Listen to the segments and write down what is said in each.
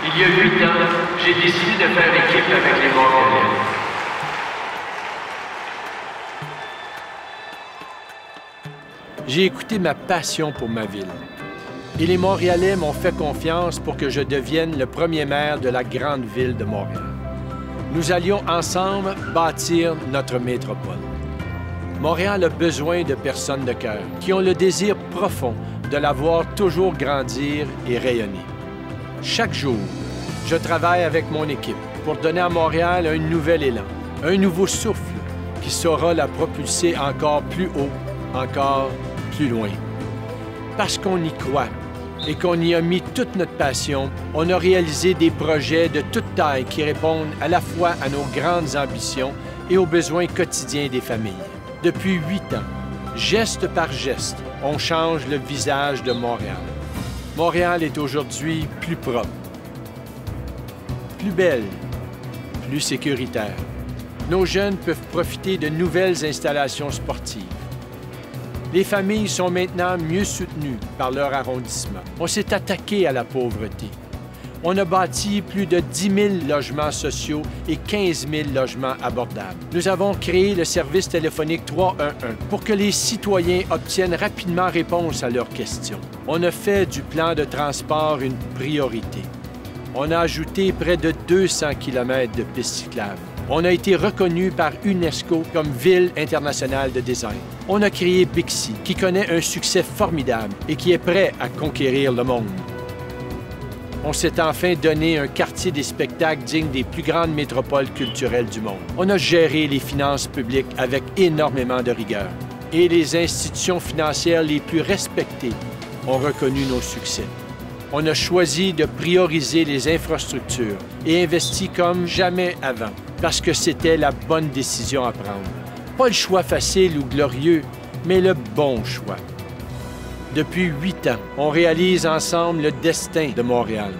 Il y a 8 ans, j'ai décidé de faire équipe avec les Montréalais. J'ai écouté ma passion pour ma ville. Et les Montréalais m'ont fait confiance pour que je devienne le premier maire de la grande ville de Montréal. Nous allions ensemble bâtir notre métropole. Montréal a besoin de personnes de cœur qui ont le désir profond de la voir toujours grandir et rayonner. Chaque jour, je travaille avec mon équipe pour donner à Montréal un nouvel élan, un nouveau souffle qui saura la propulser encore plus haut, encore plus loin. Parce qu'on y croit et qu'on y a mis toute notre passion, on a réalisé des projets de toute taille qui répondent à la fois à nos grandes ambitions et aux besoins quotidiens des familles. Depuis 8 ans, geste par geste, on change le visage de Montréal. Montréal est aujourd'hui plus propre, plus belle, plus sécuritaire. Nos jeunes peuvent profiter de nouvelles installations sportives. Les familles sont maintenant mieux soutenues par leur arrondissement. On s'est attaqué à la pauvreté. On a bâti plus de 10 000 logements sociaux et 15 000 logements abordables. Nous avons créé le service téléphonique 311 pour que les citoyens obtiennent rapidement réponse à leurs questions. On a fait du plan de transport une priorité. On a ajouté près de 200 km de pistes cyclables. On a été reconnu par UNESCO comme Ville internationale de design. On a créé Bixi, qui connaît un succès formidable et qui est prêt à conquérir le monde. On s'est enfin donné un quartier des spectacles digne des plus grandes métropoles culturelles du monde. On a géré les finances publiques avec énormément de rigueur. Et les institutions financières les plus respectées ont reconnu nos succès. On a choisi de prioriser les infrastructures et investi comme jamais avant, parce que c'était la bonne décision à prendre. Pas le choix facile ou glorieux, mais le bon choix. Depuis 8 ans, on réalise ensemble le destin de Montréal.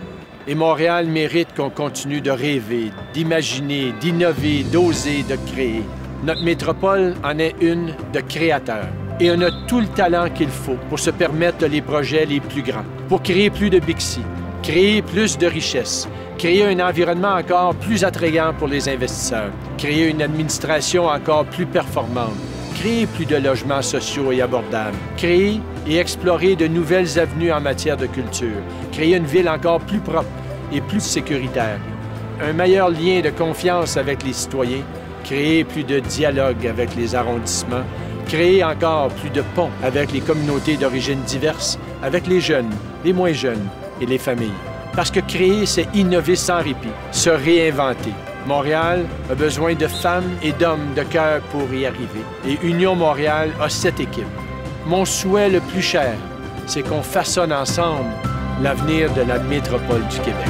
Et Montréal mérite qu'on continue de rêver, d'imaginer, d'innover, d'oser, de créer. Notre métropole en est une de créateurs. Et on a tout le talent qu'il faut pour se permettre les projets les plus grands, pour créer plus de Bixi, créer plus de richesses, créer un environnement encore plus attrayant pour les investisseurs, créer une administration encore plus performante, créer plus de logements sociaux et abordables, créer et explorer de nouvelles avenues en matière de culture, créer une ville encore plus propre et plus sécuritaire, un meilleur lien de confiance avec les citoyens, créer plus de dialogue avec les arrondissements, créer encore plus de ponts avec les communautés d'origine diverses, avec les jeunes, les moins jeunes et les familles. Parce que créer, c'est innover sans répit, se réinventer. Montréal a besoin de femmes et d'hommes de cœur pour y arriver. Et Union Montréal a cette équipe. Mon souhait le plus cher, c'est qu'on façonne ensemble l'avenir de la métropole du Québec.